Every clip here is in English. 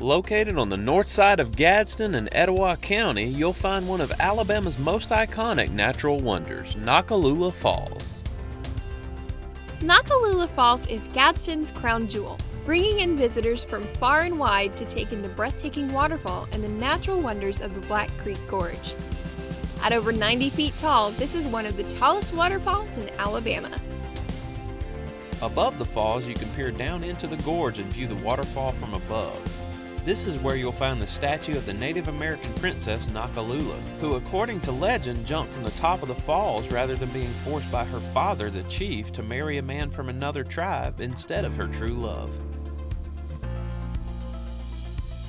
Located on the north side of Gadsden in Etowah County, you'll find one of Alabama's most iconic natural wonders, Noccalula Falls. Noccalula Falls is Gadsden's crown jewel, bringing in visitors from far and wide to take in the breathtaking waterfall and the natural wonders of the Black Creek Gorge. At over 90 feet tall, this is one of the tallest waterfalls in Alabama. Above the falls, you can peer down into the gorge and view the waterfall from above. This is where you'll find the statue of the Native American princess Noccalula, who according to legend jumped from the top of the falls rather than being forced by her father, the chief, to marry a man from another tribe instead of her true love.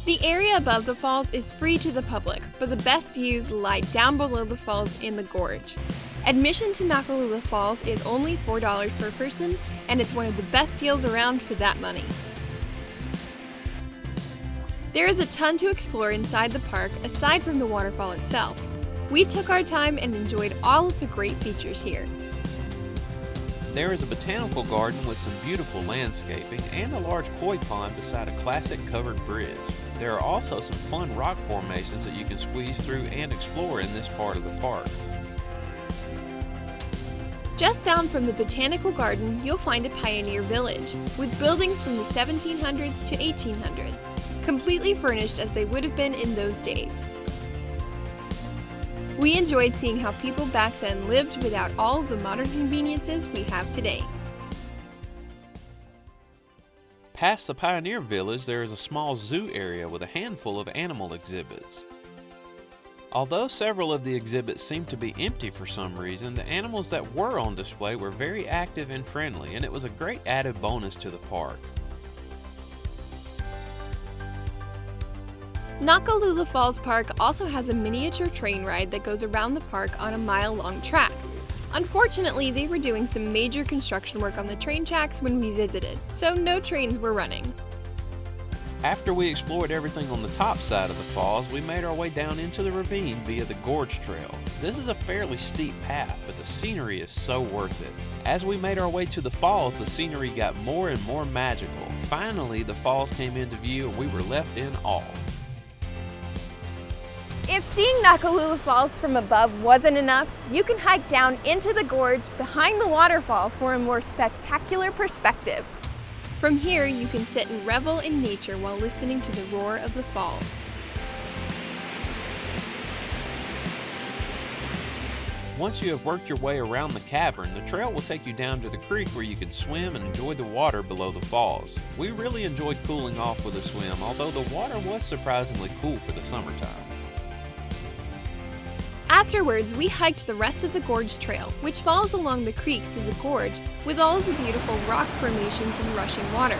The area above the falls is free to the public, but the best views lie down below the falls in the gorge. Admission to Noccalula Falls is only $4 per person, and it's one of the best deals around for that money. There is a ton to explore inside the park aside from the waterfall itself. We took our time and enjoyed all of the great features here. There is a botanical garden with some beautiful landscaping and a large koi pond beside a classic covered bridge. There are also some fun rock formations that you can squeeze through and explore in this part of the park. Just down from the botanical garden, you'll find a pioneer village with buildings from the 1700s to 1800s. Completely furnished as they would have been in those days. We enjoyed seeing how people back then lived without all of the modern conveniences we have today. Past the Pioneer Village, there is a small zoo area with a handful of animal exhibits. Although several of the exhibits seemed to be empty for some reason, the animals that were on display were very active and friendly, and it was a great added bonus to the park. Noccalula Falls Park also has a miniature train ride that goes around the park on a mile-long track. Unfortunately, they were doing some major construction work on the train tracks when we visited, so no trains were running. After we explored everything on the top side of the falls, we made our way down into the ravine via the Gorge Trail. This is a fairly steep path, but the scenery is so worth it. As we made our way to the falls, the scenery got more and more magical. Finally, the falls came into view and we were left in awe. If seeing Noccalula Falls from above wasn't enough, you can hike down into the gorge behind the waterfall for a more spectacular perspective. From here, you can sit and revel in nature while listening to the roar of the falls. Once you have worked your way around the cavern, the trail will take you down to the creek where you can swim and enjoy the water below the falls. We really enjoyed cooling off with a swim, although the water was surprisingly cool for the summertime. Afterwards, we hiked the rest of the Gorge Trail, which follows along the creek through the gorge with all of the beautiful rock formations and rushing water.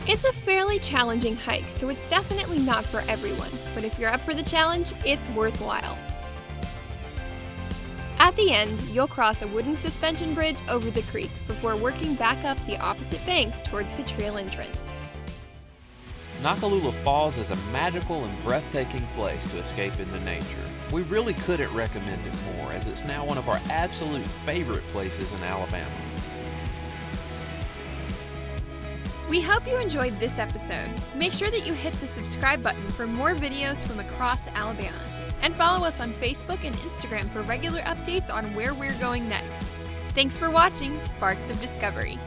It's a fairly challenging hike, so it's definitely not for everyone, but if you're up for the challenge, it's worthwhile. At the end, you'll cross a wooden suspension bridge over the creek before working back up the opposite bank towards the trail entrance. Noccalula Falls is a magical and breathtaking place to escape into nature. We really couldn't recommend it more, as it's now one of our absolute favorite places in Alabama. We hope you enjoyed this episode. Make sure that you hit the subscribe button for more videos from across Alabama. And follow us on Facebook and Instagram for regular updates on where we're going next. Thanks for watching Sparks of Discovery.